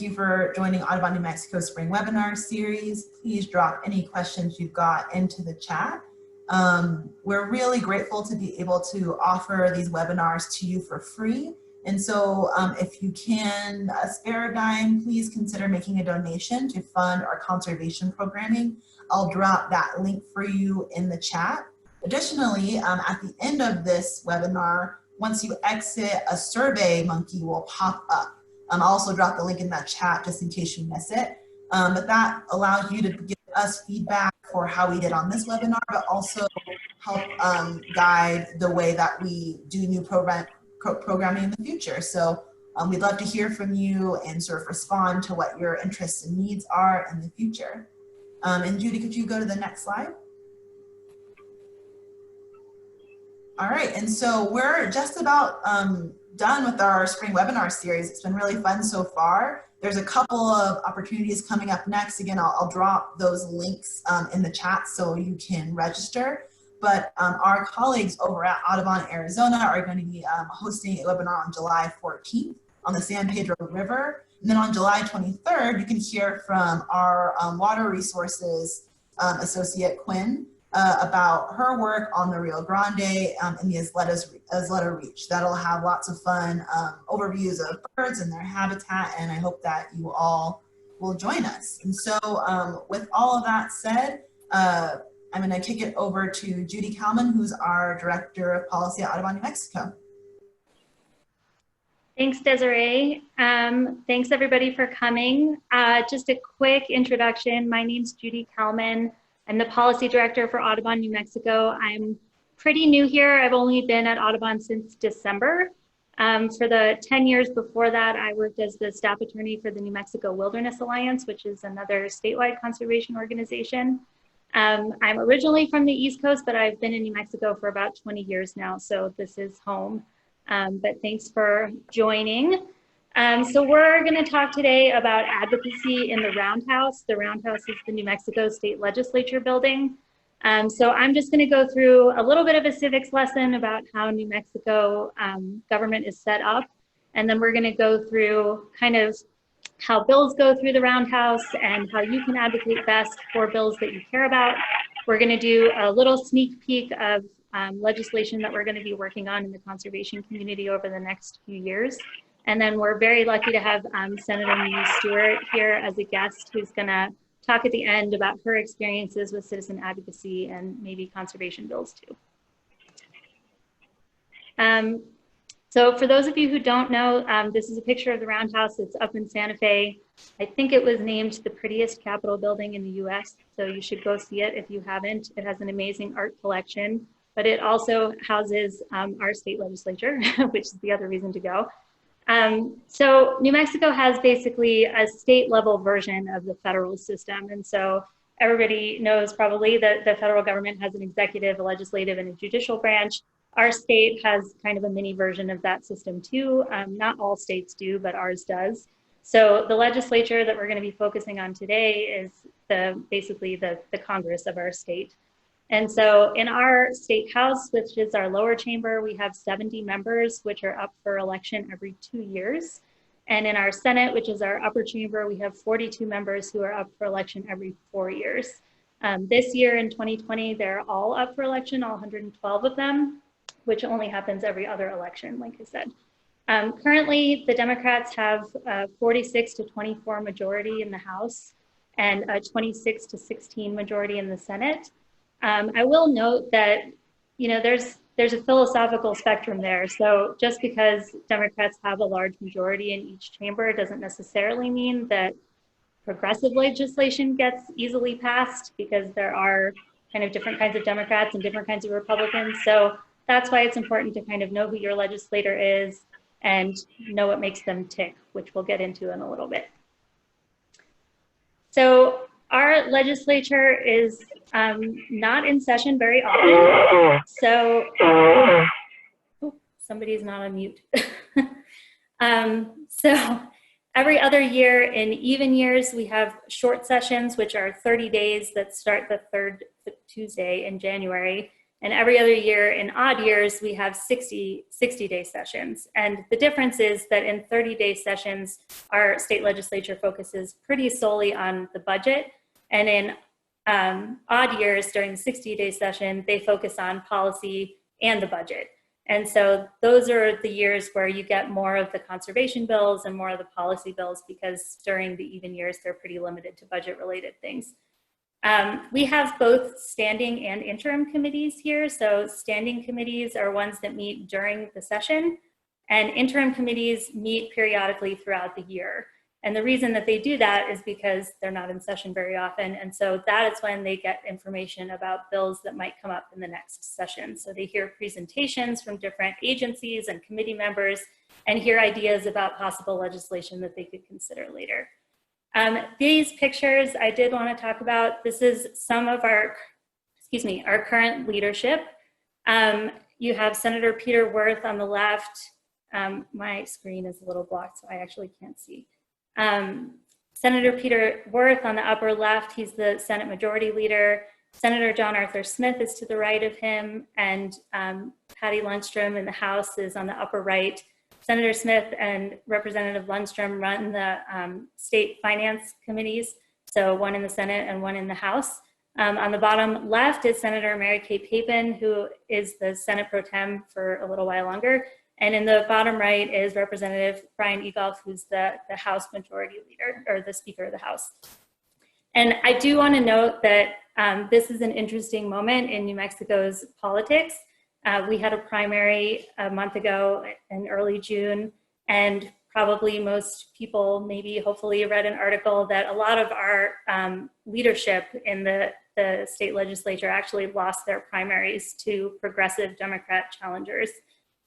you for joining Audubon New Mexico Spring Webinar Series. Please drop any questions you've got into the chat. We're really grateful to be able to offer these webinars to you for free. And so if you can spare a dime, please consider making a donation to fund our conservation programming. I'll drop that link for you in the chat. Additionally, at the end of this webinar, once you exit, a survey monkey will pop up. I'll also drop the link in that chat just in case you miss it. But that allows you to give us feedback for how we did on this webinar, but also help guide the way that we do new programming in the future. So we'd love to hear from you and sort of respond to what your interests and needs are in the future. And Judy, could you go to the next slide? All right, and so we're just about done with our spring webinar series. It's been really fun so far. There's a couple of opportunities coming up next. Again, I'll drop those links in the chat so you can register. But our colleagues over at Audubon, Arizona are going to be hosting a webinar on July 14th on the San Pedro River. And then on July 23rd, you can hear from our water resources associate, Quinn, about her work on the Rio Grande in the Isleta Reach. That'll have lots of fun overviews of birds and their habitat, and I hope that you all will join us. And so with all of that said, I'm going to kick it over to Judy Calman, who's our Director of Policy at Audubon, New Mexico. Thanks, Desiree. Thanks everybody for coming. Just a quick introduction. My name's Judy Calman. I'm the Policy Director for Audubon, New Mexico. I'm pretty new here. I've only been at Audubon since December. For the 10 years before that, I worked as the staff attorney for the New Mexico Wilderness Alliance, which is another statewide conservation organization. I'm originally from the East Coast, but I've been in New Mexico for about 20 years now, so this is home. But thanks for joining. So we're going to talk today about advocacy in the Roundhouse. The Roundhouse is the New Mexico State Legislature building. So I'm just going to go through a little bit of a civics lesson about how New Mexico government is set up. And then we're going to go through kind of how bills go through the Roundhouse and how you can advocate best for bills that you care about. We're going to do a little sneak peek of legislation that we're going to be working on in the conservation community over the next few years. And then we're very lucky to have Senator Mimi Stewart here as a guest who's going to talk at the end about her experiences with citizen advocacy and maybe conservation bills too. So for those of you who don't know, this is a picture of the Roundhouse. It's up in Santa Fe. I think it was named the prettiest Capitol building in the US, so you should go see it if you haven't. It has an amazing art collection, but it also houses our state legislature, which is the other reason to go. So New Mexico has basically a state level version of the federal system. And so everybody knows probably that the federal government has an executive, a legislative, and a judicial branch. Our state has kind of a mini version of that system too. Not all states do, but ours does. So the legislature that we're going to be focusing on today is basically the Congress of our state. And so in our state house, which is our lower chamber, we have 70 members, which are up for election every 2 years. And in our Senate, which is our upper chamber, we have 42 members who are up for election every 4 years. This year in 2020, they're all up for election, all 112 of them, which only happens every other election, like I said. Currently, the Democrats have a 46 to 24 majority in the House and a 26 to 16 majority in the Senate. I will note that, you know, there's a philosophical spectrum there. So just because Democrats have a large majority in each chamber doesn't necessarily mean that progressive legislation gets easily passed, because there are kind of different kinds of Democrats and different kinds of Republicans. So that's why it's important to kind of know who your legislator is and know what makes them tick, which we'll get into in a little bit. So our legislature is not in session very often. So, oh, somebody's not on mute. So every other year in even years, we have short sessions, which are 30 days that start the third Tuesday in January. And every other year in odd years, we have 60-day sessions. And the difference is that in 30-day sessions, our state legislature focuses pretty solely on the budget. And in odd years during the 60-day session, they focus on policy and the budget. And so those are the years where you get more of the conservation bills and more of the policy bills, because during the even years, they're pretty limited to budget related things. We have both standing and interim committees here. So standing committees are ones that meet during the session, and interim committees meet periodically throughout the year. And the reason that they do that is because they're not in session very often. And so that is when they get information about bills that might come up in the next session. So they hear presentations from different agencies and committee members and hear ideas about possible legislation that they could consider later. These pictures I did want to talk about. This is some of our current leadership. You have Senator Peter Wirth on the left. My screen is a little blocked, so I actually can't see. Senator Peter Wirth on the upper left, he's the Senate Majority Leader. Senator John Arthur Smith is to the right of him, and Patty Lundstrom in the House is on the upper right. Senator Smith and Representative Lundstrom run the state finance committees, so one in the Senate and one in the House. On the bottom left is Senator Mary Kay Papin, who is the Senate Pro Tem for a little while longer. And in the bottom right is Representative Brian Egolf, who's the House Majority Leader, or the Speaker of the House. And I do want to note that this is an interesting moment in New Mexico's politics. We had a primary a month ago in early June, and probably most people maybe hopefully read an article that a lot of our leadership in the state legislature actually lost their primaries to progressive Democrat challengers,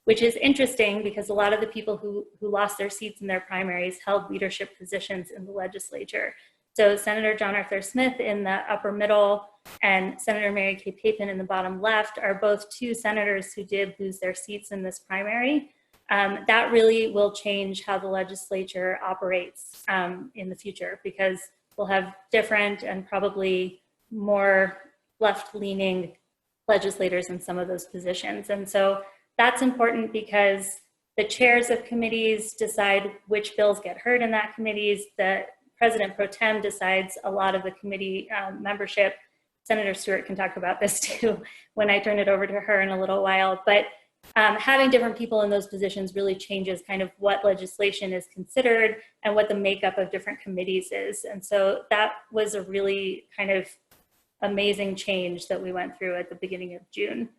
which is interesting because a lot of the people who lost their seats in their primaries held leadership positions in the legislature. So Senator John Arthur Smith in the upper middle and Senator Mary Kay Papin in the bottom left are both two senators who did lose their seats in this primary. That really will change how the legislature operates in the future, because we'll have different and probably more left-leaning legislators in some of those positions. And so that's important because the chairs of committees decide which bills get heard in that committees. The President Pro Tem decides a lot of the committee membership. Senator Stewart can talk about this too when I turn it over to her in a little while. But having different people in those positions really changes kind of what legislation is considered and what the makeup of different committees is. And so that was a really kind of amazing change that we went through at the beginning of June.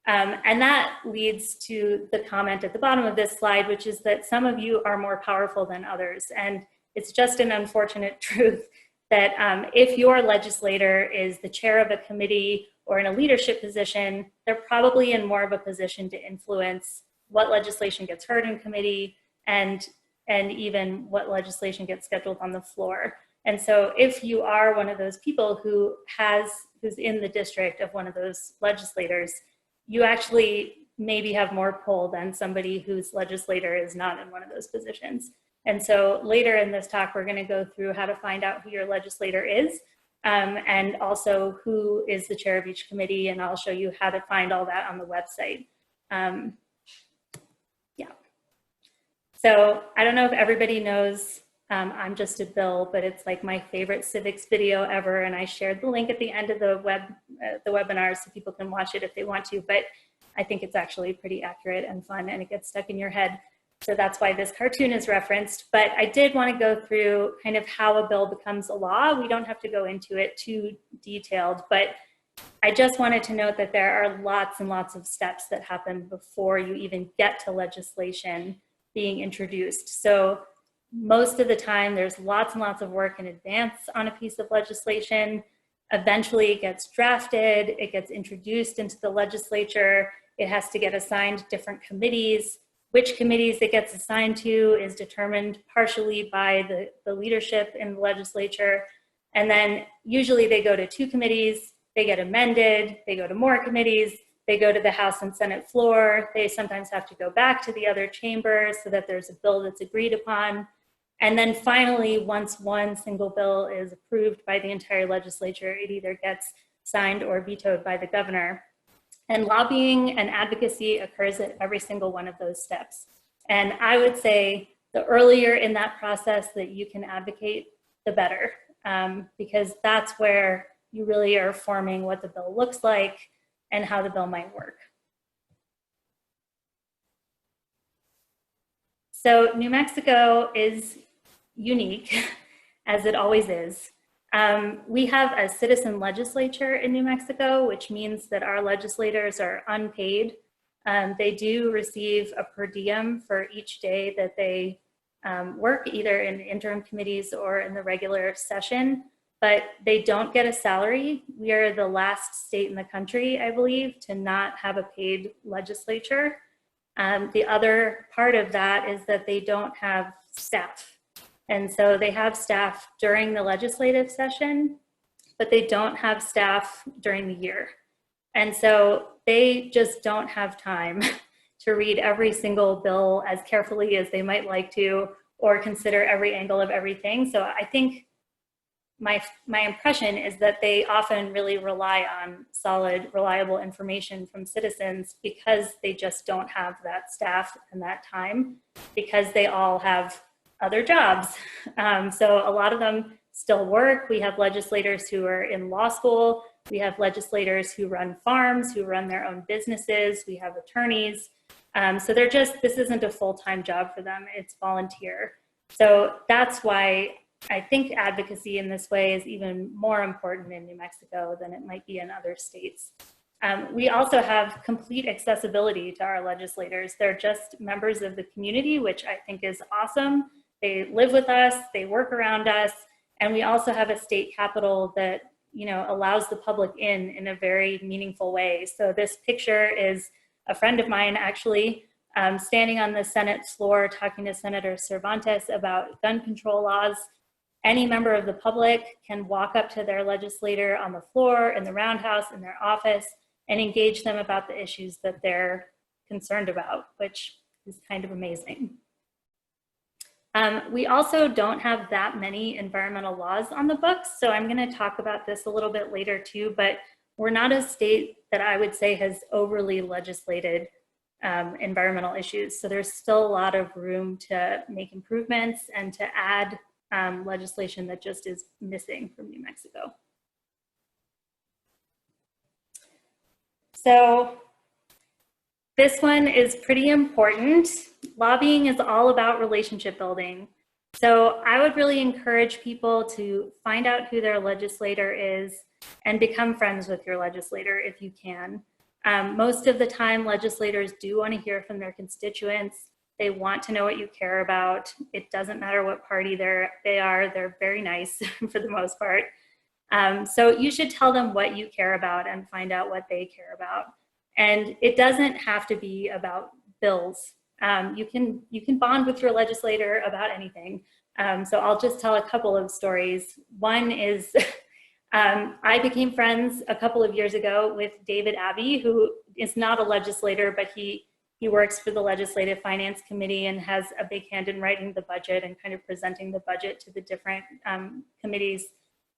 And that leads to the comment at the bottom of this slide, which is that some of you are more powerful than others. And it's just an unfortunate truth that if your legislator is the chair of a committee or in a leadership position, they're probably in more of a position to influence what legislation gets heard in committee and even what legislation gets scheduled on the floor. And so if you are one of those people who's in the district of one of those legislators, you actually maybe have more pull than somebody whose legislator is not in one of those positions. And so later in this talk, we're going to go through how to find out who your legislator is, and also who is the chair of each committee, and I'll show you how to find all that on the website. Yeah. So I don't know if everybody knows I'm Just a Bill, but it's like my favorite civics video ever, and I shared the link at the end of the webinar so people can watch it if they want to, but I think it's actually pretty accurate and fun, and it gets stuck in your head. So that's why this cartoon is referenced. But I did want to go through kind of how a bill becomes a law. We don't have to go into it too detailed, but I just wanted to note that there are lots and lots of steps that happen before you even get to legislation being introduced. So most of the time, there's lots and lots of work in advance on a piece of legislation. Eventually, it gets drafted, it gets introduced into the legislature, it has to get assigned to different committees. Which committees it gets assigned to is determined partially by the leadership in the legislature. And then usually they go to two committees, they get amended, they go to more committees, they go to the House and Senate floor. They sometimes have to go back to the other chambers so that there's a bill that's agreed upon. And then finally, once one single bill is approved by the entire legislature, it either gets signed or vetoed by the governor. And lobbying and advocacy occurs at every single one of those steps. And I would say the earlier in that process that you can advocate, the better, because that's where you really are forming what the bill looks like and how the bill might work. So New Mexico is unique, as it always is. We have a citizen legislature in New Mexico, which means that our legislators are unpaid. They do receive a per diem for each day that they work, either in interim committees or in the regular session, but they don't get a salary. We are the last state in the country, I believe, to not have a paid legislature. The other part of that is that they don't have staff. And so they have staff during the legislative session, but they don't have staff during the year. And so they just don't have time to read every single bill as carefully as they might like to, or consider every angle of everything. So I think my impression is that they often really rely on solid, reliable information from citizens because they just don't have that staff and that time, because they all have other jobs. So a lot of them still work. We have legislators who are in law school. We have legislators who run farms, who run their own businesses. We have attorneys. So they're just, this isn't a full-time job for them. It's volunteer. So that's why I think advocacy in this way is even more important in New Mexico than it might be in other states. We also have complete accessibility to our legislators. They're just members of the community, which I think is awesome. They live with us, they work around us, and we also have a state capitol that, you know, allows the public in a very meaningful way. So this picture is a friend of mine, actually, standing on the Senate floor talking to Senator Cervantes about gun control laws. Any member of the public can walk up to their legislator on the floor, in the Roundhouse, in their office, and engage them about the issues that they're concerned about, which is kind of amazing. We also don't have that many environmental laws on the books, so I'm going to talk about this a little bit later too, but we're not a state that I would say has overly legislated environmental issues. So there's still a lot of room to make improvements and to add legislation that just is missing from New Mexico. So this one is pretty important. Lobbying is all about relationship building. So I would really encourage people to find out who their legislator is and become friends with your legislator if you can. Most of the time, legislators do want to hear from their constituents. They want to know what you care about. It doesn't matter what party they are. They're very nice for the most part. So you should tell them what you care about and find out what they care about. And it doesn't have to be about bills. You can bond with your legislator about anything. So I'll just tell a couple of stories. One is I became friends a couple of years ago with David Abbey, who is not a legislator, but he works for the Legislative Finance Committee and has a big hand in writing the budget and kind of presenting the budget to the different committees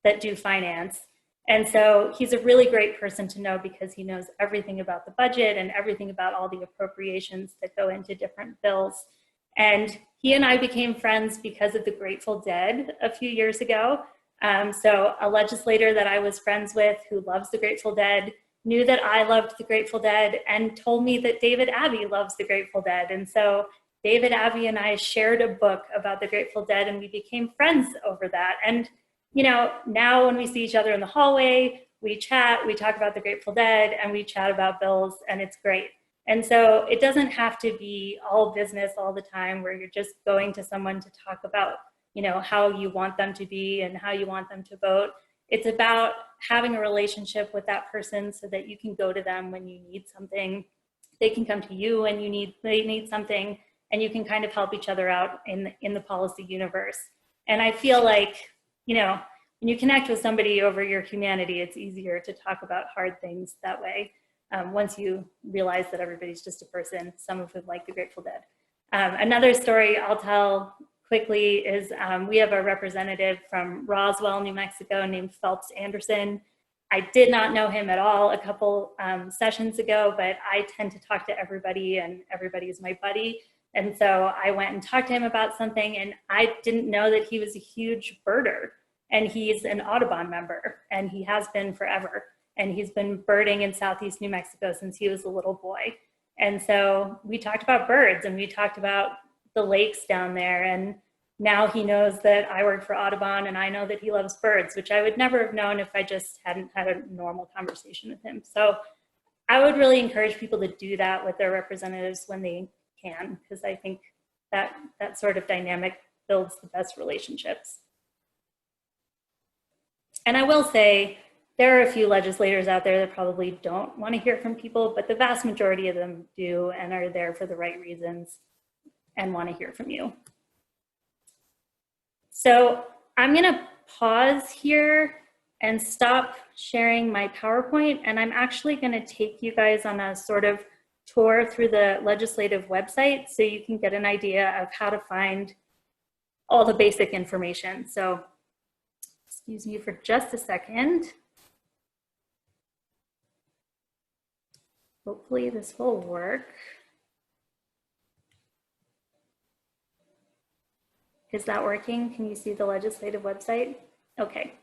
that do finance. And so he's a really great person to know because he knows everything about the budget and everything about all the appropriations that go into different bills. And he and I became friends because of the Grateful Dead a few years ago. So a legislator that I was friends with who loves the Grateful Dead knew that I loved the Grateful Dead and told me that David Abbey loves the Grateful Dead. And so David Abbey and I shared a book about the Grateful Dead and we became friends over that. And you know, now when we see each other in the hallway, we chat, we talk about the Grateful Dead, and we chat about bills, and it's great. And so it doesn't have to be all business all the time where you're just going to someone to talk about, you know, how you want them to be and how you want them to vote. It's about having a relationship with that person so that you can go to them when you need something. They can come to you when they need something, and you can kind of help each other out in the policy universe. And I feel like, you know, when you connect with somebody over your humanity, it's easier to talk about hard things that way. Once you realize that everybody's just a person, some of whom like the Grateful Dead. Another story I'll tell quickly is we have a representative from Roswell, New Mexico named Phelps Anderson. I did not know him at all a couple sessions ago, but I tend to talk to everybody and everybody is my buddy. And so I went and talked to him about something, and I didn't know that he was a huge birder, and he's an Audubon member, and he has been forever. And he's been birding in Southeast New Mexico since he was a little boy. And so we talked about birds, and we talked about the lakes down there. And now he knows that I work for Audubon, and I know that he loves birds, which I would never have known if I just hadn't had a normal conversation with him. So I would really encourage people to do that with their representatives when they can, because I think that that sort of dynamic builds the best relationships. And I will say, there are a few legislators out there that probably don't want to hear from people, but the vast majority of them do and are there for the right reasons and want to hear from you. So I'm going to pause here and stop sharing my PowerPoint, and I'm actually going to take you guys on a sort of tour through the legislative website so you can get an idea of how to find all the basic information. So excuse me for just a second. Hopefully this will work. Is that working? Can you see the legislative website? Okay.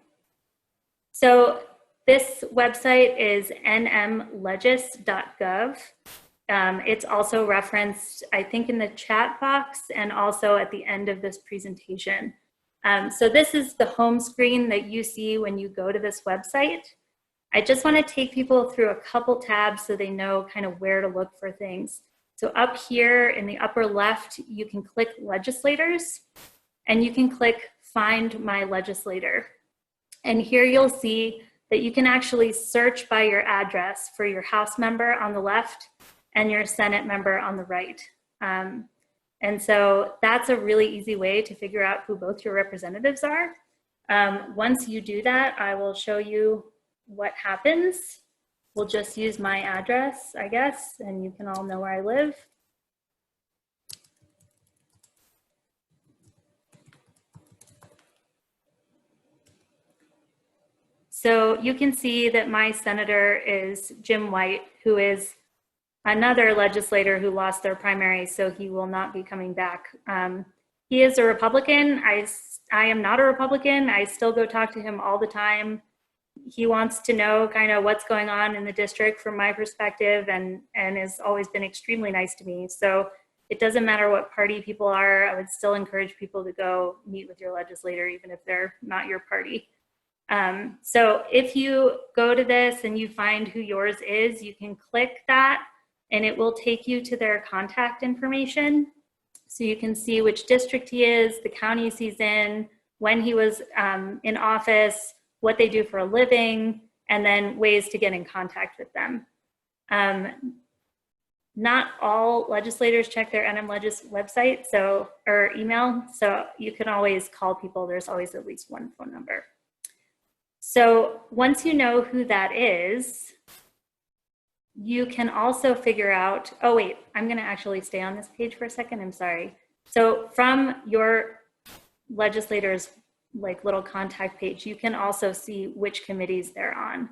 So this website is nmlegis.gov. It's also referenced, I think, in the chat box and also at the end of this presentation. So this is the home screen that you see when you go to this website. I just want to take people through a couple tabs so they know kind of where to look for things. So up here in the upper left, you can click Legislators, and you can click Find My Legislator. And here you'll see that you can actually search by your address for your House member on the left and your Senate member on the right. And so that's a really easy way to figure out who both your representatives are. Once you do that, I will show you what happens. We'll just use my address, I guess, and you can all know where I live. So you can see that my senator is Jim White, who is another legislator who lost their primary, so he will not be coming back. He is a Republican. I am not a Republican. I still go talk to him all the time. He wants to know kind of what's going on in the district from my perspective, and has always been extremely nice to me. So it doesn't matter what party people are. I would still encourage people to go meet with your legislator, even if they're not your party. So if you go to this and you find who yours is, you can click that and it will take you to their contact information. So you can see which district he is, the counties he's in, when he was in office, what they do for a living, and then ways to get in contact with them. Not all legislators check their NM Legis website or email, so you can always call people. There's always at least one phone number. So once you know who that is, you can also figure out, oh wait, I'm gonna actually stay on this page for a second, I'm sorry. So from your legislator's like little contact page, you can also see which committees they're on.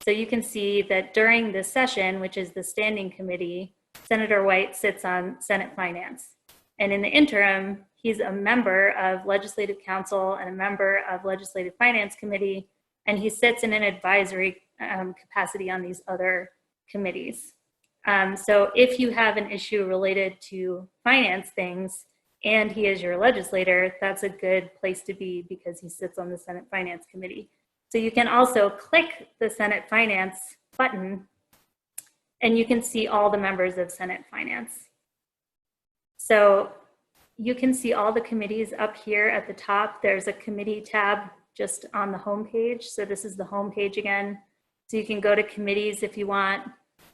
So you can see that during this session, which is the standing committee, Senator White sits on Senate Finance. And in the interim, he's a member of Legislative Council and a member of Legislative Finance Committee, and he sits in an advisory capacity on these other committees. So if you have an issue related to finance things and he is your legislator, that's a good place to be because he sits on the Senate Finance Committee. So you can also click the Senate Finance button and you can see all the members of Senate Finance. So you can see all the committees up here at the top. There's a committee tab just on the home page. So this is the home page again. So you can go to committees if you want.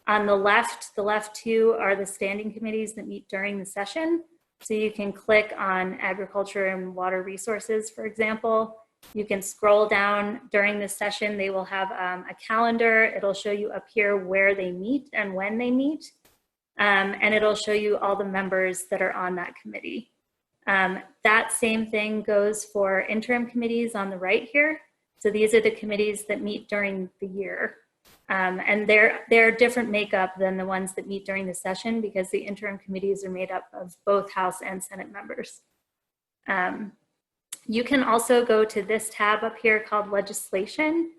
On the left two are the standing committees that meet during the session. So you can click on agriculture and water resources, for example. You can scroll down during the session. They will have a calendar. It'll show you up here where they meet and when they meet. And it'll show you all the members that are on that committee. That same thing goes for interim committees on the right here. So these are the committees that meet during the year. And they're different makeup than the ones that meet during the session because the interim committees are made up of both House and Senate members. You can also go to this tab up here called Legislation.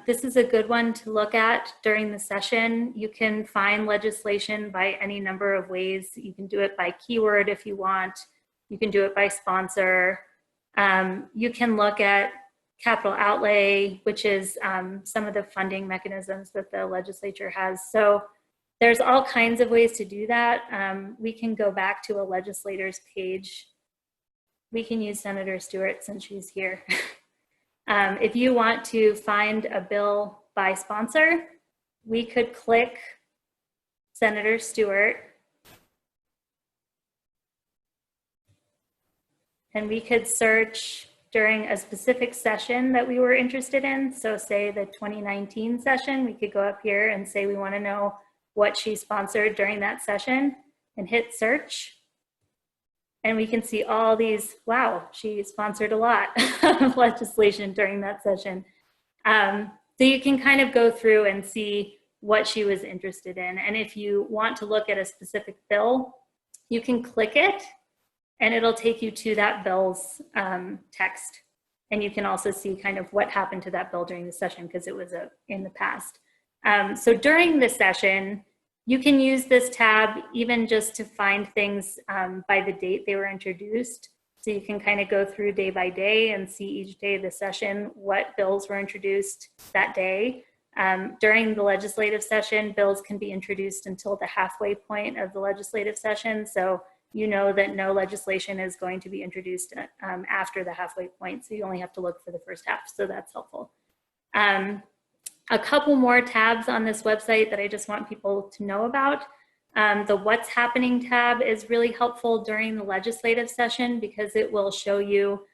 This is a good one to look at during the session. You can find legislation by any number of ways. You can do it by keyword if you want. You can do it by sponsor. You can look at capital outlay, which is some of the funding mechanisms that the legislature has. So there's all kinds of ways to do that. We can go back to a legislators page. We can use Senator Stewart since she's here. If you want to find a bill by sponsor, we could click Senator Stewart and we could search during a specific session that we were interested in. So say the 2019 session, we could go up here and say we want to know what she sponsored during that session and hit search. And we can see all these, wow, she sponsored a lot of legislation during that session. So you can kind of go through and see what she was interested in. And if you want to look at a specific bill, you can click it and it'll take you to that bill's text. And you can also see kind of what happened to that bill during the session because it was in the past. So during the session, you can use this tab even just to find things by the date they were introduced. So you can kind of go through day by day and see each day of the session what bills were introduced that day. During the legislative session, bills can be introduced until the halfway point of the legislative session. So you know that no legislation is going to be introduced after the halfway point. So you only have to look for the first half. So that's helpful. A couple more tabs on this website that I just want people to know about. The What's Happening tab is really helpful during the legislative session because it will show you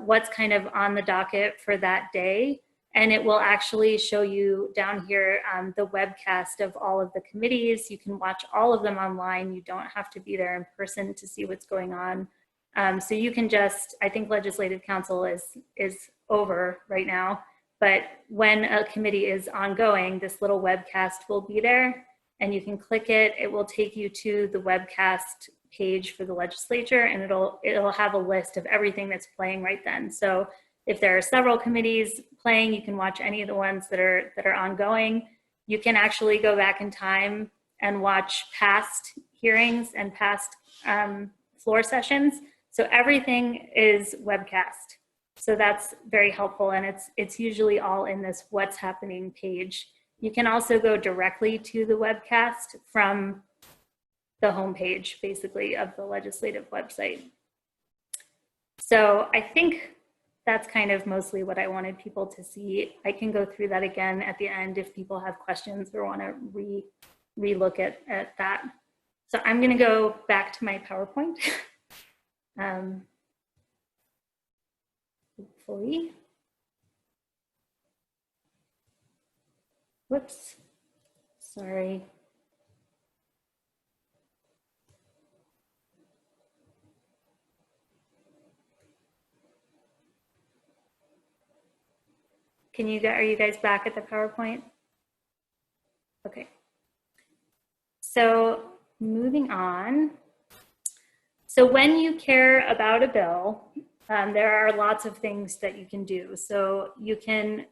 what's kind of on the docket for that day. And it will actually show you down here the webcast of all of the committees. You can watch all of them online. You don't have to be there in person to see what's going on. So you can just, I think Legislative Council is over right now. But when a committee is ongoing, this little webcast will be there and you can click it. It will take you to the webcast page for the legislature and it'll have a list of everything that's playing right then. So if there are several committees playing, you can watch any of the ones that are ongoing. You can actually go back in time and watch past hearings and past floor sessions. So everything is webcast. So that's very helpful, and it's usually all in this What's Happening page. You can also go directly to the webcast from the homepage, basically, of the legislative website. So I think that's kind of mostly what I wanted people to see. I can go through that again at the end if people have questions or want to re-look at that. So I'm going to go back to my PowerPoint. Hopefully. Whoops, sorry. Are you guys back at the PowerPoint? Okay. So moving on. So when you care about a bill, there are lots of things that you can do. So you can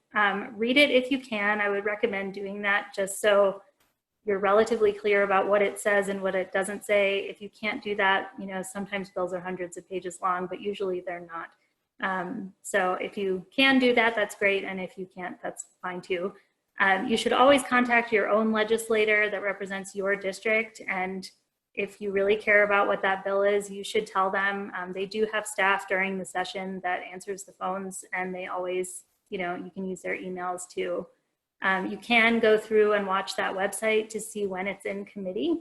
read it if you can. I would recommend doing that just so you're relatively clear about what it says and what it doesn't say. If you can't do that, sometimes bills are hundreds of pages long, but usually they're not. So if you can do that, that's great. And if you can't, that's fine too. You should always contact your own legislator that represents your district. And if you really care about what that bill is, you should tell them. They do have staff during the session that answers the phones, and they always, you can use their emails too. You can go through and watch that website to see when it's in committee.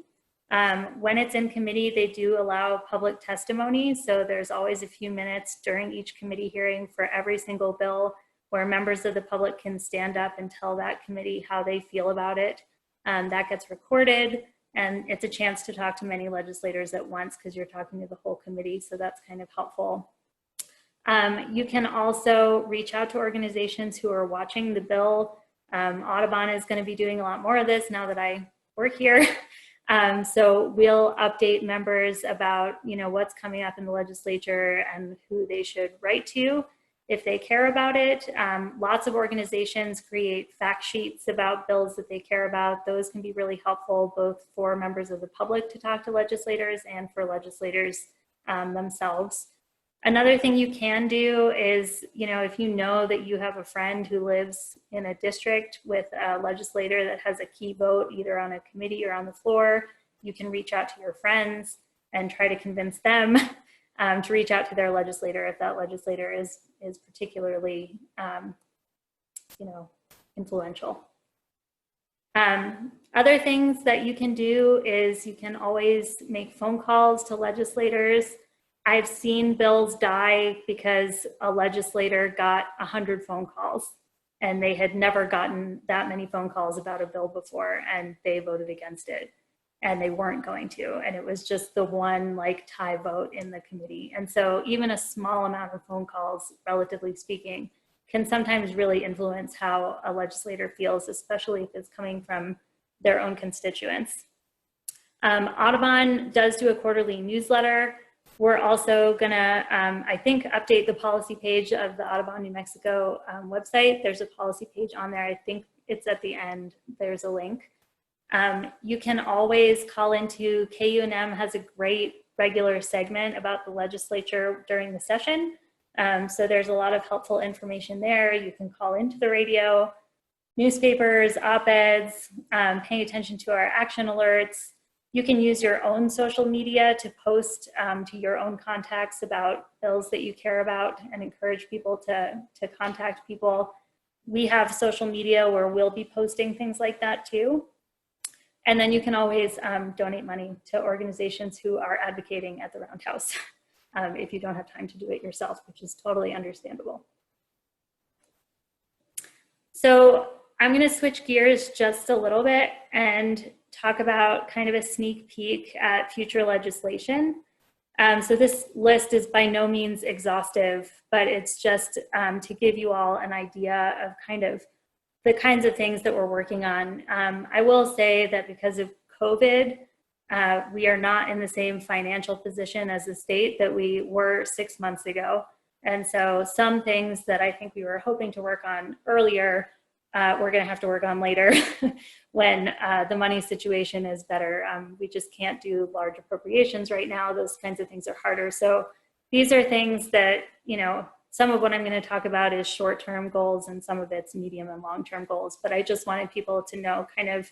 When it's in committee, they do allow public testimony. So there's always a few minutes during each committee hearing for every single bill where members of the public can stand up and tell that committee how they feel about it. That gets recorded. And it's a chance to talk to many legislators at once because you're talking to the whole committee, so that's kind of helpful. You can also reach out to organizations who are watching the bill. Audubon is going to be doing a lot more of this now that I work here. So we'll update members about, what's coming up in the legislature and who they should write to if they care about it. Lots of organizations create fact sheets about bills that they care about. Those can be really helpful both for members of the public to talk to legislators and for legislators themselves. Another thing you can do is, if you know that you have a friend who lives in a district with a legislator that has a key vote either on a committee or on the floor, you can reach out to your friends and try to convince them to reach out to their legislator if that legislator is particularly, influential. Other things that you can do is you can always make phone calls to legislators. I've seen bills die because a legislator got 100 phone calls and they had never gotten that many phone calls about a bill before and they voted against it and they weren't going to. And it was just the one tie vote in the committee. And so even a small amount of phone calls, relatively speaking, can sometimes really influence how a legislator feels, especially if it's coming from their own constituents. Audubon does do a quarterly newsletter. We're also gonna, I think, update the policy page of the Audubon, New Mexico website. There's a policy page on there. I think it's at the end. There's a link. You can always call into KUNM has a great regular segment about the legislature during the session. So there's a lot of helpful information there. You can call into the radio, newspapers, op-eds, paying attention to our action alerts. You can use your own social media to post to your own contacts about bills that you care about and encourage people to contact people. We have social media where we'll be posting things like that too. And then you can always donate money to organizations who are advocating at the Roundhouse if you don't have time to do it yourself, which is totally understandable. So I'm going to switch gears just a little bit and talk about kind of a sneak peek at future legislation. So this list is by no means exhaustive, but it's just to give you all an idea of kind of the kinds of things that we're working on. I will say that because of COVID, we are not in the same financial position as the state that we were 6 months ago. And so some things that I think we were hoping to work on earlier, we're going to have to work on later when the money situation is better. We just can't do large appropriations right now. Those kinds of things are harder. So these are things that, some of what I'm going to talk about is short-term goals and some of it's medium and long-term goals. But I just wanted people to know kind of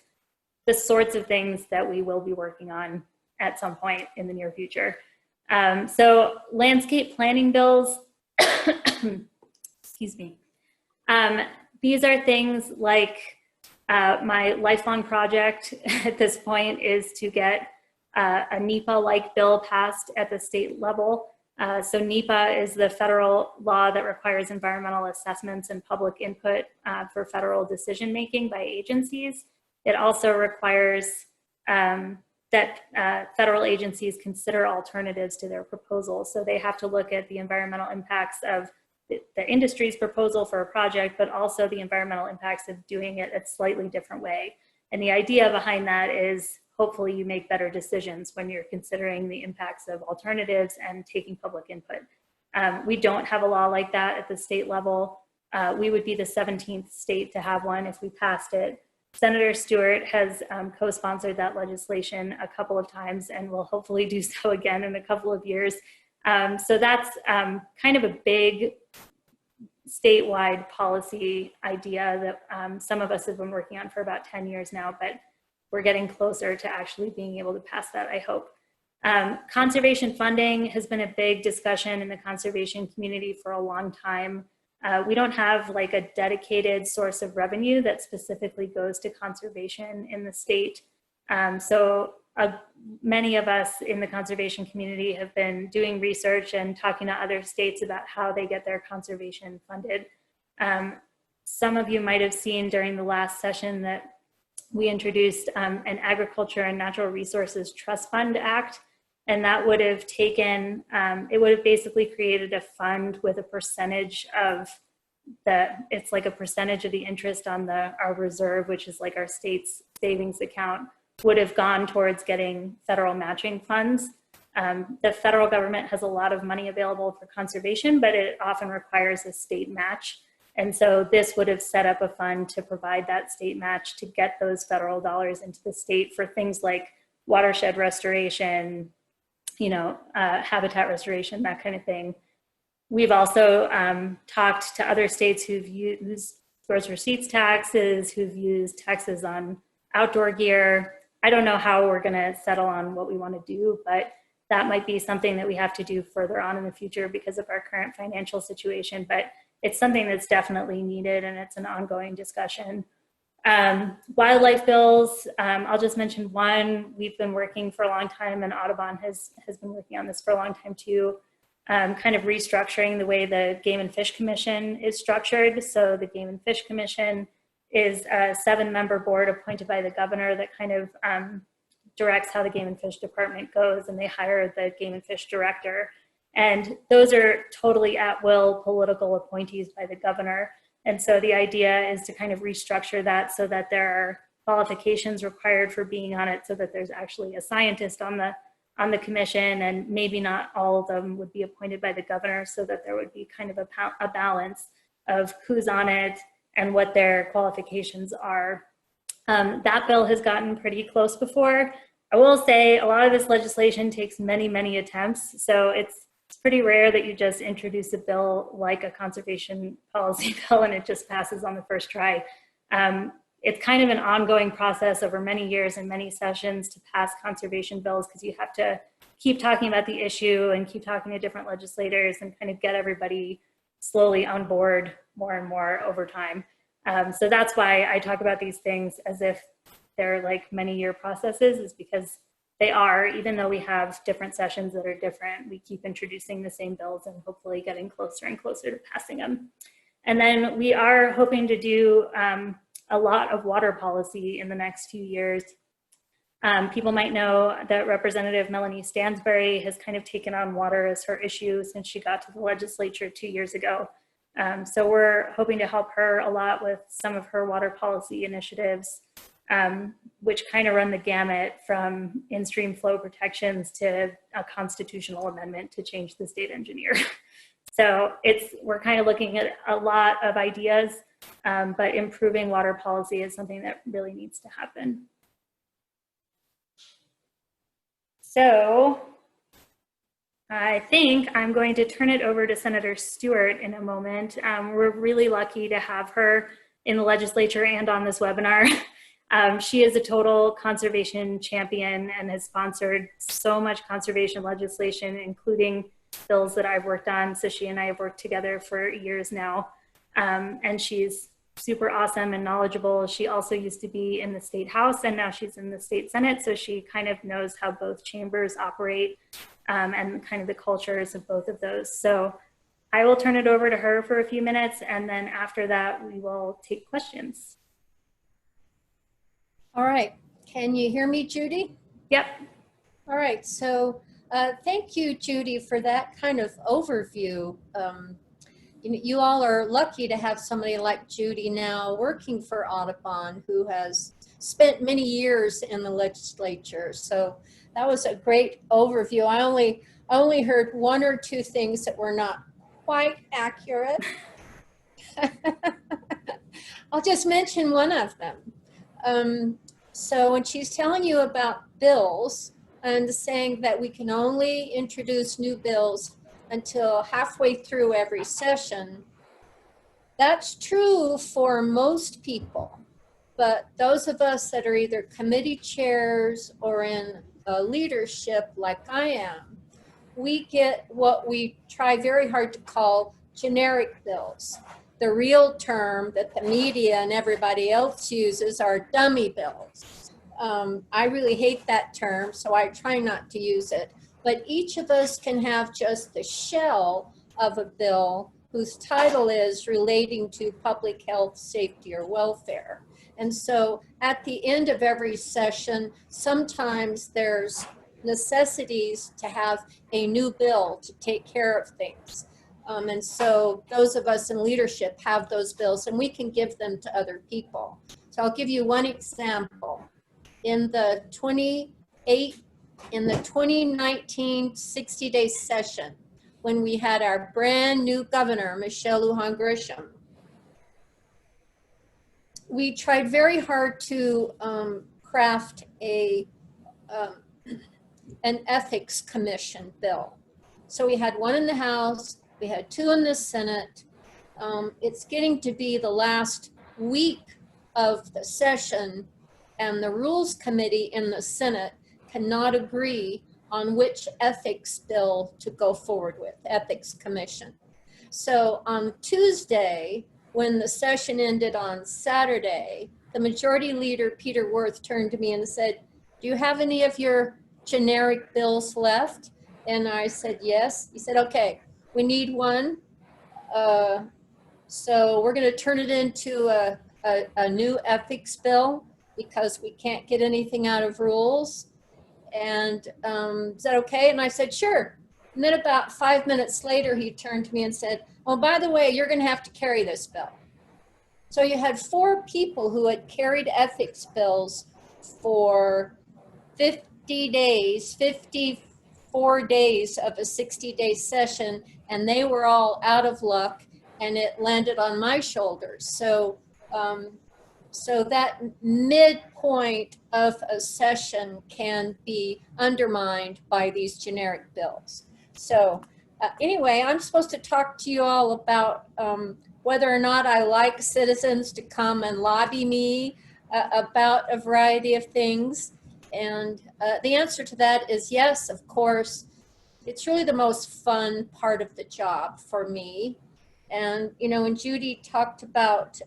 the sorts of things that we will be working on at some point in the near future. So landscape planning bills, excuse me. These are things like my lifelong project at this point is to get a NEPA-like bill passed at the state level. So NEPA is the federal law that requires environmental assessments and public input for federal decision-making by agencies. It also requires that federal agencies consider alternatives to their proposals. So they have to look at the environmental impacts of the industry's proposal for a project, but also the environmental impacts of doing it a slightly different way. And the idea behind that is hopefully you make better decisions when you're considering the impacts of alternatives and taking public input. We don't have a law like that at the state level. We would be the 17th state to have one if we passed it. Senator Stewart has co-sponsored that legislation a couple of times and will hopefully do so again in a couple of years. So that's kind of a big statewide policy idea that some of us have been working on for about 10 years now, but we're getting closer to actually being able to pass that, I hope. Conservation funding has been a big discussion in the conservation community for a long time. We don't have like a dedicated source of revenue that specifically goes to conservation in the state. So many of us in the conservation community have been doing research and talking to other states about how they get their conservation funded. Some of you might have seen during the last session that we introduced an Agriculture and Natural Resources Trust Fund Act. And that would have taken, it would have basically created a fund with a percentage of it's like a percentage of the interest on our reserve, which is like our state's savings account, would have gone towards getting federal matching funds. The federal government has a lot of money available for conservation, but it often requires a state match. And so this would have set up a fund to provide that state match to get those federal dollars into the state for things like watershed restoration, habitat restoration, that kind of thing. We've also talked to other states who've used gross receipts taxes, who've used taxes on outdoor gear. I don't know how we're gonna settle on what we wanna do, but that might be something that we have to do further on in the future because of our current financial situation, but it's something that's definitely needed and it's an ongoing discussion. Wildlife bills, I'll just mention one. We've been working for a long time, and Audubon has been working on this for a long time too, kind of restructuring the way the Game and Fish Commission is structured. So the Game and Fish Commission is a 7-member board appointed by the governor that kind of directs how the Game and Fish Department goes, and they hire the Game and Fish Director. And those are totally at-will political appointees by the governor. And so the idea is to kind of restructure that so that there are qualifications required for being on it, so that there's actually a scientist on the commission, and maybe not all of them would be appointed by the governor, so that there would be kind of a balance of who's on it and what their qualifications are. That bill has gotten pretty close before. I will say a lot of this legislation takes many, many attempts. So it's pretty rare that you just introduce a bill like a conservation policy bill and it just passes on the first try. It's kind of an ongoing process over many years and many sessions to pass conservation bills, because you have to keep talking about the issue and keep talking to different legislators and kind of get everybody slowly on board more and more over time. So that's why I talk about these things as if they're like many-year processes, is because they are, even though we have different sessions that are different, we keep introducing the same bills and hopefully getting closer and closer to passing them. And then we are hoping to do a lot of water policy in the next few years. People might know that Representative Melanie Stansbury has kind of taken on water as her issue since she got to the legislature 2 years ago. So we're hoping to help her a lot with some of her water policy initiatives, which kind of run the gamut from in-stream flow protections to a constitutional amendment to change the state engineer. So we're kind of looking at a lot of ideas, but improving water policy is something that really needs to happen. So I think I'm going to turn it over to Senator Stewart in a moment. We're really lucky to have her in the legislature and on this webinar. She is a total conservation champion and has sponsored so much conservation legislation, including bills that I've worked on. So she and I have worked together for years now. And she's super awesome and knowledgeable. She also used to be in the state house, and now she's in the state senate. So she kind of knows how both chambers operate and kind of the cultures of both of those. So I will turn it over to her for a few minutes, and then after that, we will take questions. All right, can you hear me, Judy? Yep. All right, so thank you, Judy, for that kind of overview. You all are lucky to have somebody like Judy now working for Audubon, who has spent many years in the legislature. So that was a great overview. I only heard one or two things that were not quite accurate. I'll just mention one of them. So when she's telling you about bills and saying that we can only introduce new bills until halfway through every session, that's true for most people. But those of us that are either committee chairs or in leadership like I am, we get what we try very hard to call generic bills. The real term that the media and everybody else uses are dummy bills. I really hate that term, so I try not to use it. But each of us can have just the shell of a bill whose title is relating to public health, safety, or welfare. And so at the end of every session, sometimes there's necessities to have a new bill to take care of things. And so those of us in leadership have those bills and we can give them to other people. So I'll give you one example. In the 2019 60-day session, when we had our brand new governor, Michelle Lujan Grisham, we tried very hard to craft an ethics commission bill. So we had one in the House, we had two in the Senate. It's getting to be the last week of the session, and the Rules Committee in the Senate cannot agree on which ethics bill to go forward with, Ethics Commission. So on Tuesday, when the session ended on Saturday, the majority leader, Peter Worth, turned to me and said, "Do you have any of your generic bills left?" And I said, "Yes." He said, "Okay, we need one. So we're going to turn it into a new ethics bill because we can't get anything out of rules. And is that okay?" And I said, "Sure." And then about 5 minutes later, he turned to me and said, "Well, by the way, you're going to have to carry this bill." So you had 4 people who had carried ethics bills for 50 days, 54 days of a 60-day session, and they were all out of luck, and it landed on my shoulders. So, so that midpoint of a session can be undermined by these generic bills. So anyway, I'm supposed to talk to you all about whether or not I like citizens to come and lobby me about a variety of things. And the answer to that is yes, of course. It's really the most fun part of the job for me. And, you know, when Judy talked about,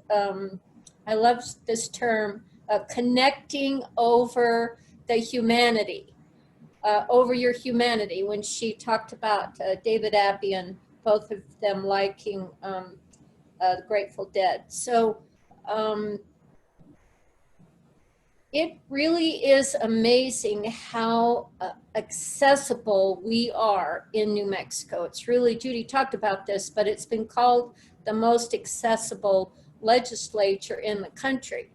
I love this term, connecting over the humanity, over your humanity, when she talked about David Abbey and both of them liking the Grateful Dead. So it really is amazing how accessible we are in New Mexico. It's really, Judy talked about this, but it's been called the most accessible legislature in the country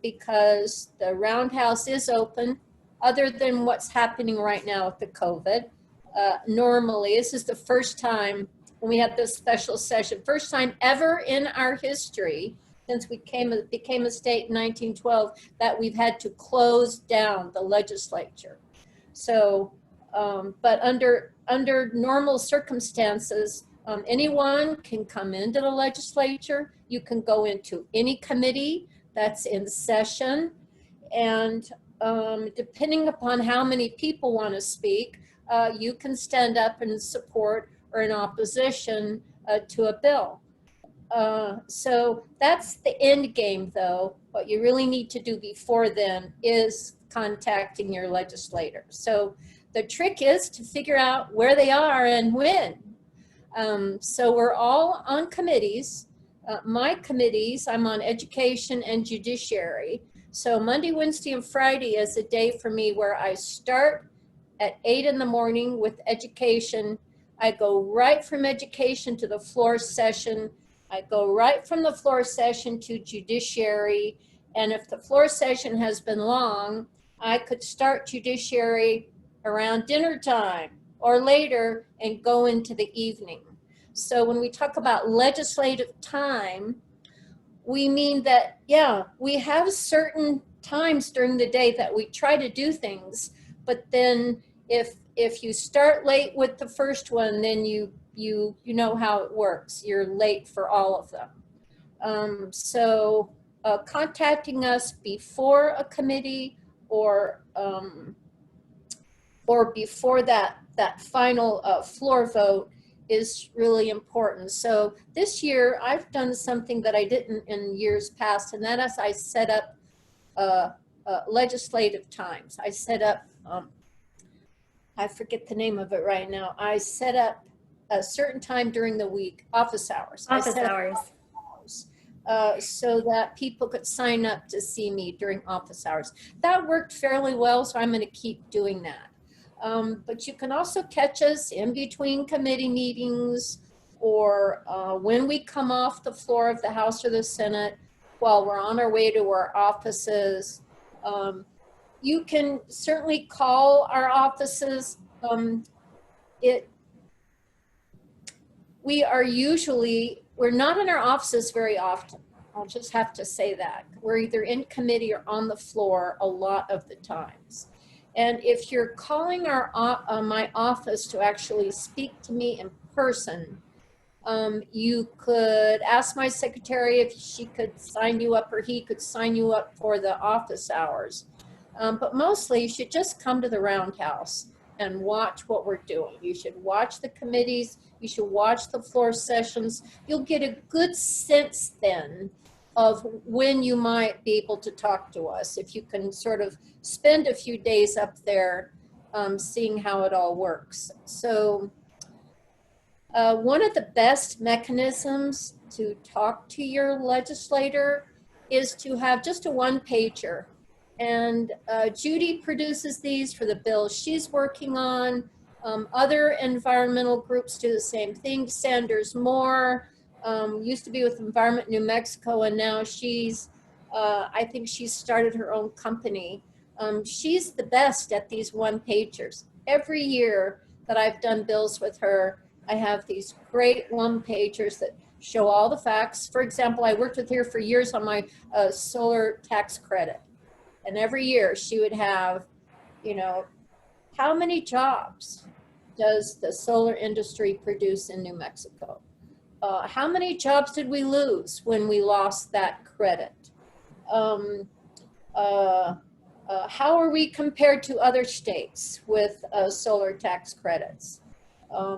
because the Roundhouse is open, other than what's happening right now with the COVID. Normally, this is the first time when we had this special session, first time ever in our history since we became a state in 1912 that we've had to close down the legislature. So, but under normal circumstances, anyone can come into the legislature. You can go into any committee that's in session, and depending upon how many people want to speak, you can stand up in support or in opposition to a bill. So that's the end game, though. What you really need to do before then is contacting your legislator. So the trick is to figure out where they are and when. So we're all on committees. My committees, I'm on education and judiciary. So Monday, Wednesday, and Friday is a day for me where I start at 8 in the morning with education. I go right from education to the floor session. I go right from the floor session to judiciary. And if the floor session has been long, I could start judiciary around dinner time or later and go into the evening. So when we talk about legislative time, we mean that, yeah, we have certain times during the day that we try to do things, but then if you start late with the first one, then you know how it works. You're late for all of them. So contacting us before a committee or before that final floor vote is really important. So this year I've done something that I didn't in years past, and that is I set up legislative times. I set up, I forget the name of it right now. I set up a certain time during the week, office hours. Office hours. So that people could sign up to see me during office hours. That worked fairly well, so I'm going to keep doing that. But you can also catch us in between committee meetings or when we come off the floor of the House or the Senate while we're on our way to our offices. You can certainly call our offices. We're not in our offices very often. I'll just have to say that. We're either in committee or on the floor a lot of the times. And if you're calling my office to actually speak to me in person, you could ask my secretary if she could sign you up or he could sign you up for the office hours. But mostly you should just come to the Roundhouse and watch what we're doing. You should watch the committees. You should watch the floor sessions. You'll get a good sense then of when you might be able to talk to us, if you can sort of spend a few days up there seeing how it all works. So one of the best mechanisms to talk to your legislator is to have just a one-pager. And Judy produces these for the bills she's working on. Other environmental groups do the same thing. Sanders Moore used to be with Environment New Mexico, and now she's, I think she's started her own company. She's the best at these one-pagers. Every year that I've done bills with her, I have these great one-pagers that show all the facts. For example, I worked with her for years on my solar tax credit. And every year she would have, you know, how many jobs does the solar industry produce in New Mexico? How many jobs did we lose when we lost that credit? How are we compared to other states with solar tax credits,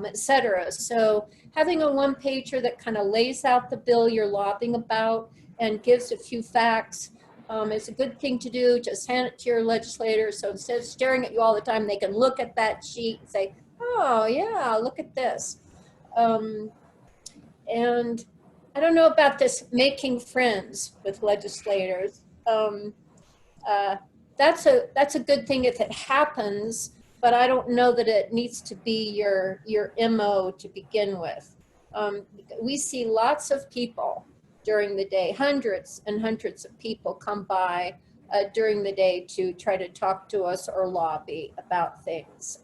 et cetera? So having a one-pager that kind of lays out the bill you're lobbying about and gives a few facts, it's a good thing to do. Just hand it to your legislator. So instead of staring at you all the time, they can look at that sheet and say, oh yeah, look at this. And I don't know about this making friends with legislators. That's a good thing if it happens, but I don't know that it needs to be your MO to begin with. We see lots of people during the day, hundreds and hundreds of people come by during the day to try to talk to us or lobby about things.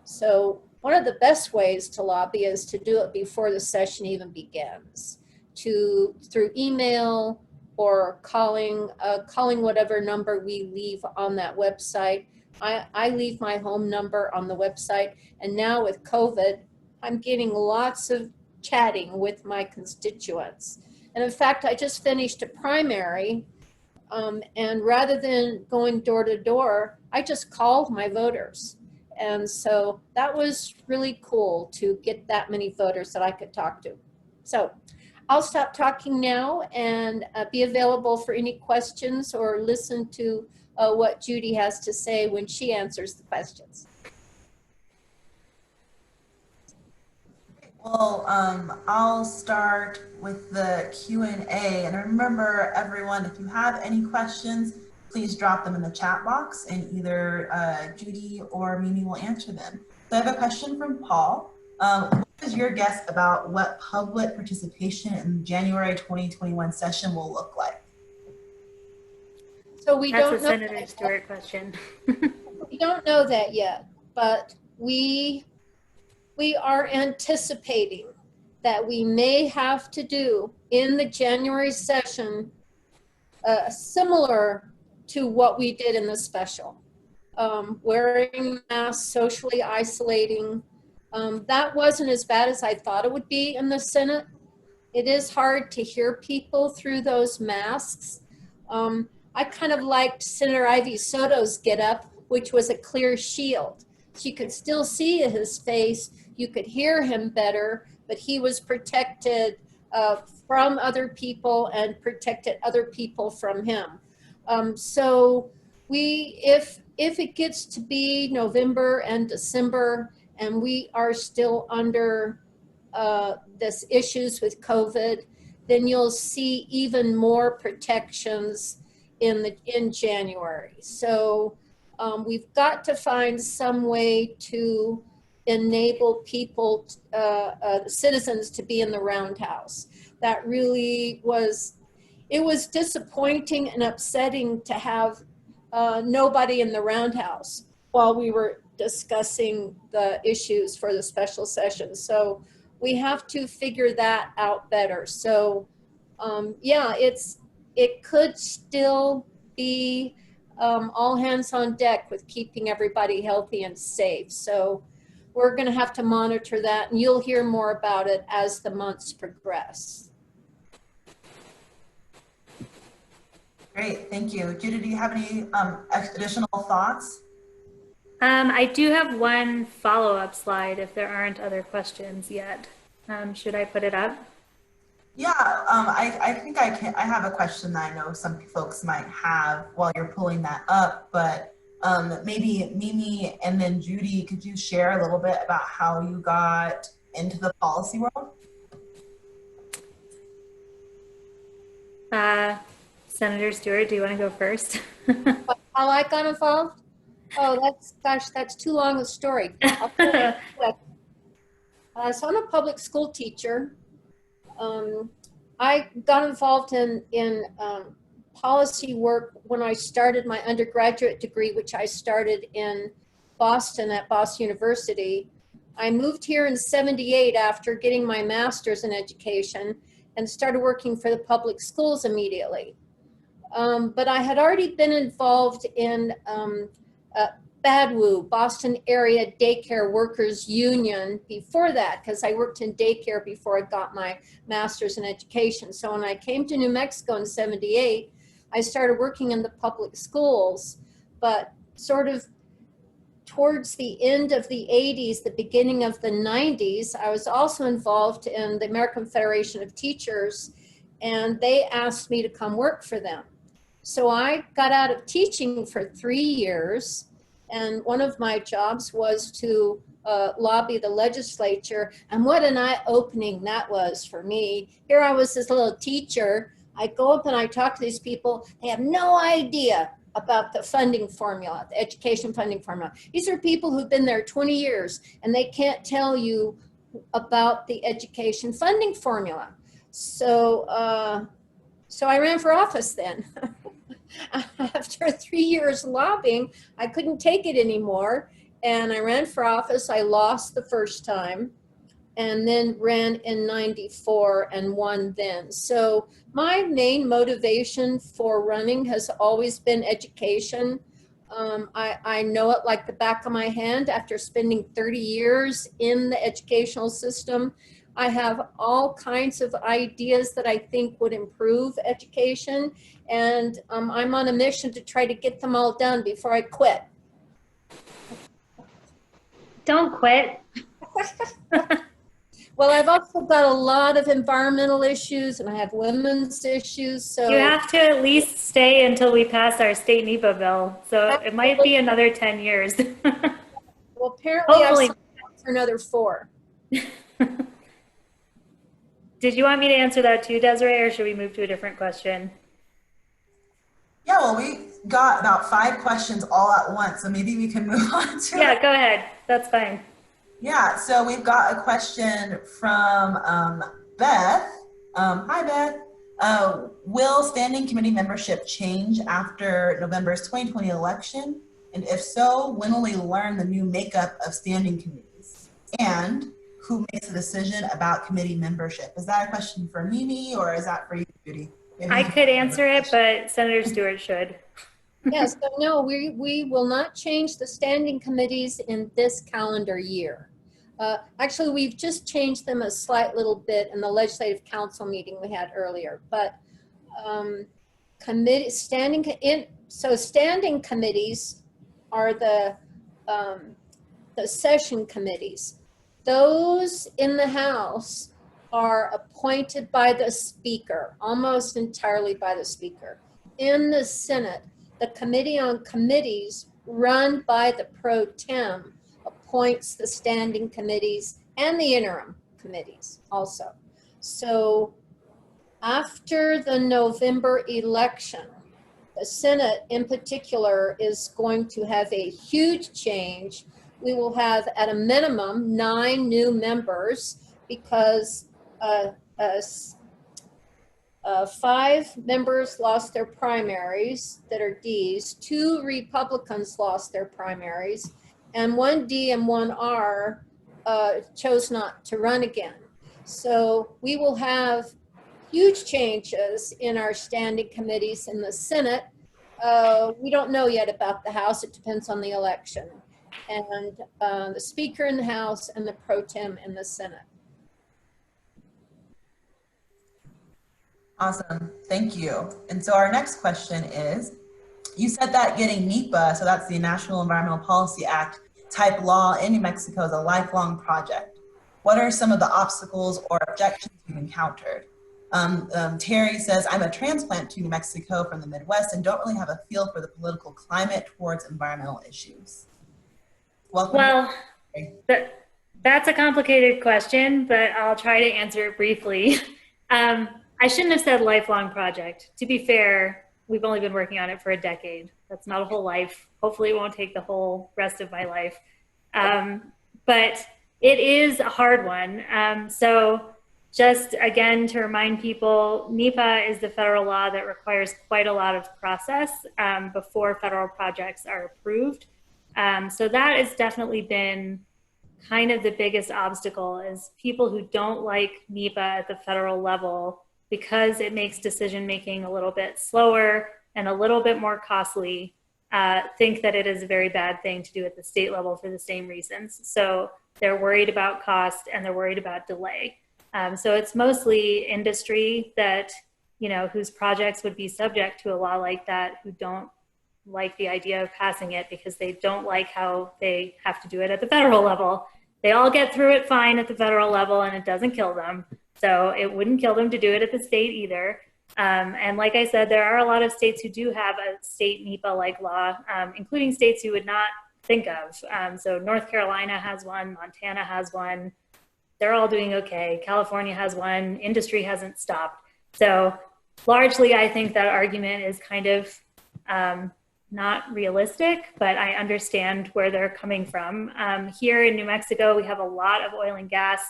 So one of the best ways to lobby is to do it before the session even begins, through email or calling whatever number we leave on that website. I leave my home number on the website, and now with COVID, I'm getting lots of chatting with my constituents. And in fact, I just finished a primary, and rather than going door to door, I just called my voters. And so that was really cool to get that many voters that I could talk to. So I'll stop talking now and be available for any questions or listen to what Judy has to say when she answers the questions. Well, I'll start with the Q&A, and remember everyone, if you have any questions, please drop them in the chat box and either Judy or Mimi will answer them. So I have a question from Paul. What is your guess about what public participation in the January 2021 session will look like? So we don't know. That's a Senator Stewart question. We don't know that yet, but we are anticipating that we may have to do in the January session similar to what we did in the special. Wearing masks, socially isolating. That wasn't as bad as I thought it would be in the Senate. It is hard to hear people through those masks. I kind of liked Senator Ivy Soto's get up, which was a clear shield. You could still see his face. You could hear him better, but he was protected from other people and protected other people from him. So if it gets to be November and December and we are still under this issues with COVID, then you'll see even more protections in January. So We've got to find some way to enable people, citizens, to be in the Roundhouse. That really was, it was disappointing and upsetting to have nobody in the Roundhouse while we were discussing the issues for the special session. So we have to figure that out better. So yeah, it could still be all hands on deck with keeping everybody healthy and safe. So we're going to have to monitor that, and you'll hear more about it as the months progress. Great, thank you. Judy, do you have any additional thoughts? I do have one follow-up slide if there aren't other questions yet. Should I put it up? Yeah, I think I have a question that I know some folks might have while you're pulling that up, but maybe Mimi and then Judy, could you share a little bit about how you got into the policy world? Senator Stewart, do you want to go first? How I got involved? Oh, that's too long a story. So I'm a public school teacher. I got involved in policy work when I started my undergraduate degree, which I started in Boston at Boston University. I moved here in '78 after getting my master's in education and started working for the public schools immediately. But I had already been involved in BADWU, Boston Area Daycare Workers Union, before that, because I worked in daycare before I got my master's in education. So when I came to New Mexico in '78, I started working in the public schools, but sort of towards the end of the '80s, the beginning of the '90s, I was also involved in the American Federation of Teachers, and they asked me to come work for them. So I got out of teaching for 3 years, and one of my jobs was to lobby the legislature. And what an eye-opening that was for me. Here I was, this little teacher. I go up and I talk to these people. They have no idea about the funding formula, the education funding formula. These are people who've been there 20 years, and they can't tell you about the education funding formula. So, so I ran for office then. After 3 years lobbying, I couldn't take it anymore, and I ran for office. I lost the first time, and then ran in '94 and won then. So my main motivation for running has always been education. I know it like the back of my hand after spending 30 years in the educational system. I have all kinds of ideas that I think would improve education, and I'm on a mission to try to get them all done before I quit. Don't quit. Well, I've also got a lot of environmental issues, and I have women's issues. So you have to at least stay until we pass our state NEPA bill. So it might be another 10 years. Well, apparently Hopefully. I've signed up for another 4. Did you want me to answer that too, Desiree, or should we move to a different question? Yeah, well, we got about 5 questions all at once, so maybe we can move on to Yeah, go ahead. That's fine. Yeah, so we've got a question from Beth. Hi, Beth. Will standing committee membership change after November's 2020 election? And if so, when will we learn the new makeup of standing committees? And who makes a decision about committee membership? Is that a question for Mimi, or is that for you, Judy? I could answer it, but Senator Stewart should. Yes, so no, we will not change the standing committees in this calendar year. Actually, we've just changed them a slight little bit in the Legislative Council meeting we had earlier, but standing committees are the session committees. Those in the House are appointed by the Speaker, almost entirely by the Speaker. In the Senate, the Committee on Committees, run by the pro tem, appoints the standing committees and the interim committees also. So after the November election, the Senate in particular is going to have a huge change. We will have at a minimum 9 new members because 5 members lost their primaries that are Ds, 2 Republicans lost their primaries, and 1 D and 1 R chose not to run again. So we will have huge changes in our standing committees in the Senate. We don't know yet about the House. It depends on the election. And the Speaker in the House and the Pro Tem in the Senate. Awesome, thank you. And so our next question is, you said that getting NEPA, so that's the National Environmental Policy Act type law in New Mexico is a lifelong project. What are some of the obstacles or objections you've encountered? Terry says, I'm a transplant to New Mexico from the Midwest and don't really have a feel for the political climate towards environmental issues. Welcome. Well, that's a complicated question, but I'll try to answer it briefly. I shouldn't have said lifelong project. To be fair, we've only been working on it for a decade. That's not a whole life. Hopefully it won't take the whole rest of my life. But it is a hard one. So just again, to remind people, NEPA is the federal law that requires quite a lot of process before federal projects are approved. So that has definitely been kind of the biggest obstacle, is people who don't like NEPA at the federal level, because it makes decision making a little bit slower and a little bit more costly, think that it is a very bad thing to do at the state level for the same reasons. So they're worried about cost and they're worried about delay. So it's mostly industry that, you know, whose projects would be subject to a law like that, who don't like the idea of passing it because they don't like how they have to do it at the federal level. They all get through it fine at the federal level and it doesn't kill them. So it wouldn't kill them to do it at the state either. And like I said, there are a lot of states who do have a state NEPA-like law, including states you would not think of. So North Carolina has one, Montana has one. They're all doing okay. California has one. Industry hasn't stopped. So largely, I think that argument is kind of not realistic, but I understand where they're coming from. Here in New Mexico, we have a lot of oil and gas,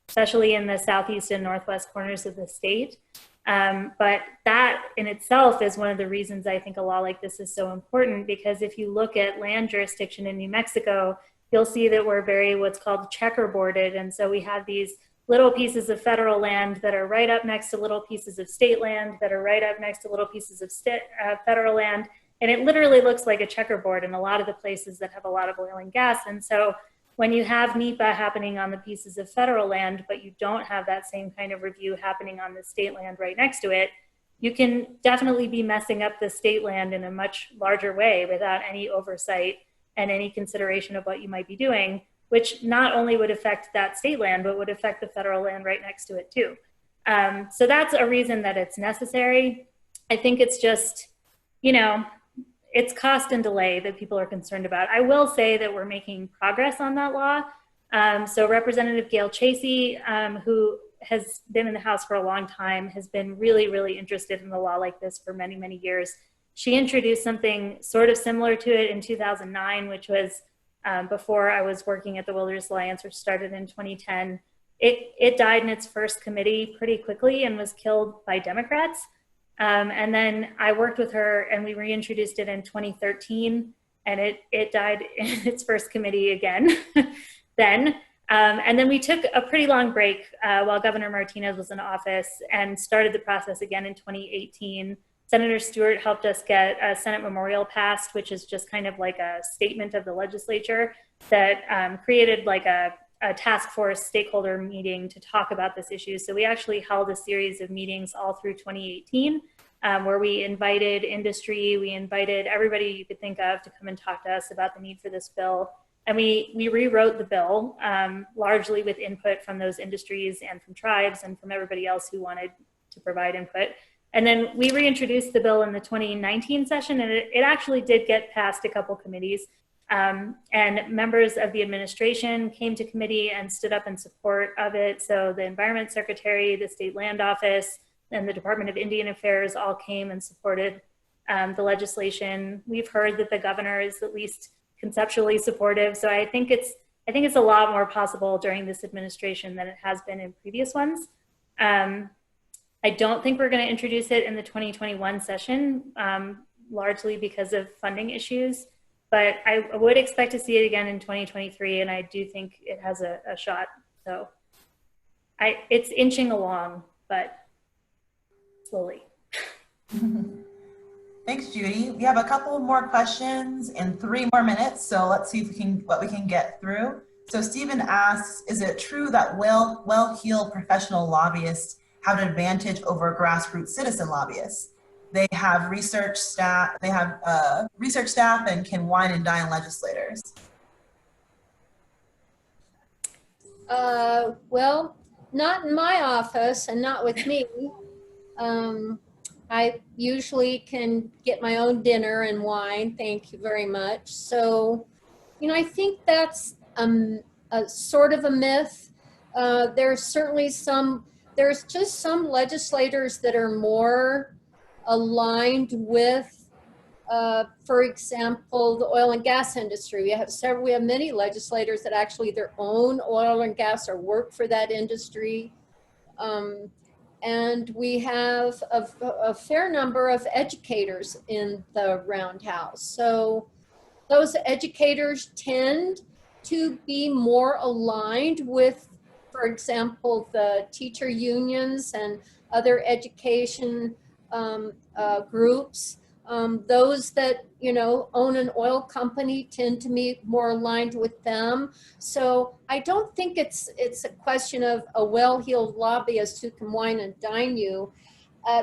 especially in the southeast and northwest corners of the state. But that in itself is one of the reasons I think a law like this is so important, because if you look at land jurisdiction in New Mexico, you'll see that we're very what's called checkerboarded. And so we have these little pieces of federal land that are right up next to little pieces of state land that are right up next to little pieces of federal land. And it literally looks like a checkerboard in a lot of the places that have a lot of oil and gas. And so when you have NEPA happening on the pieces of federal land, but you don't have that same kind of review happening on the state land right next to it, you can definitely be messing up the state land in a much larger way without any oversight and any consideration of what you might be doing, which not only would affect that state land, but would affect the federal land right next to it too. So that's a reason that it's necessary. I think it's just, you know, it's cost and delay that people are concerned about. I will say that we're making progress on that law. So Representative Gail Chasey, who has been in the House for a long time, has been really, really interested in the law like this for many, many years. She introduced something sort of similar to it in 2009, which was before I was working at the Wilderness Alliance, which started in 2010. It died in its first committee pretty quickly and was killed by Democrats. And then I worked with her and we reintroduced it in 2013, and it died in its first committee again then. And then we took a pretty long break while Governor Martinez was in office and started the process again in 2018. Senator Stewart helped us get a Senate memorial passed, which is just kind of like a statement of the legislature that created like a task force stakeholder meeting to talk about this issue. So we actually held a series of meetings all through 2018 where we invited industry, we invited everybody you could think of to come and talk to us about the need for this bill. And we rewrote the bill largely with input from those industries and from tribes and from everybody else who wanted to provide input. And then we reintroduced the bill in the 2019 session, and it actually did get past a couple committees. And members of the administration came to committee and stood up in support of it. So the Environment Secretary, the State Land Office, and the Department of Indian Affairs all came and supported the legislation. We've heard that the governor is at least conceptually supportive. So I think it's a lot more possible during this administration than it has been in previous ones. I don't think we're going to introduce it in the 2021 session, largely because of funding issues, but I would expect to see it again in 2023, and I do think it has a shot. So it's inching along, but slowly. Thanks, Judy. We have a couple more questions and 3 more minutes, so let's see if what we can get through. So Stephen asks, is it true that well-heeled professional lobbyists have an advantage over grassroots citizen lobbyists? They have research staff, and can wine and dine legislators. Well, not in my office and not with me. I usually can get my own dinner and wine. Thank you very much. So, I think that's a sort of a myth. There's just some legislators that are more aligned with, for example, the oil and gas industry. We have many legislators that actually either own oil and gas or work for that industry. And we have a fair number of educators in the Roundhouse. So those educators tend to be more aligned with, for example, the teacher unions and other education groups. Those that, own an oil company tend to be more aligned with them. So I don't think it's a question of a well-heeled lobbyist who can wine and dine you.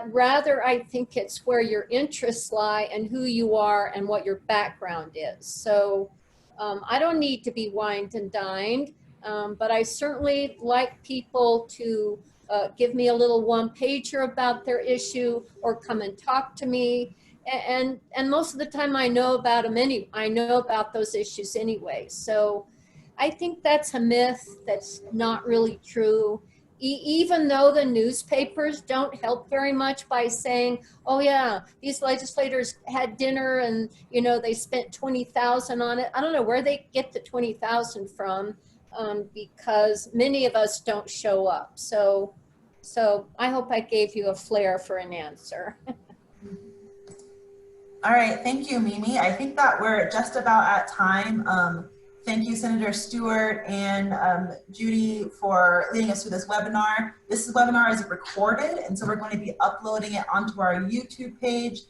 Rather, I think it's where your interests lie and who you are and what your background is. So I don't need to be wined and dined, but I certainly like people to give me a little one-pager about their issue or come and talk to me. And most of the time I know about them I know about those issues anyway. So I think that's a myth that's not really true. Even though the newspapers don't help very much by saying, oh yeah, these legislators had dinner and they spent $20,000 on it. I don't know where they get the $20,000 from, because many of us don't show up. So I hope I gave you a flair for an answer. All right, thank you, Mimi. I think that we're just about at time. Thank you, Senator Stewart and Judy, for leading us through this webinar. This webinar is recorded, and so we're going to be uploading it onto our YouTube page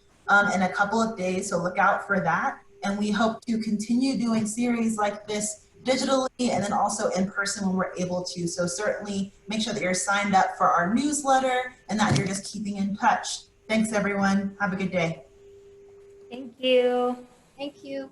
in a couple of days, so look out for that. And we hope to continue doing series like this digitally and then also in person when we're able to. So certainly make sure that you're signed up for our newsletter and that you're just keeping in touch. Thanks, everyone. Have a good day. Thank you. Thank you.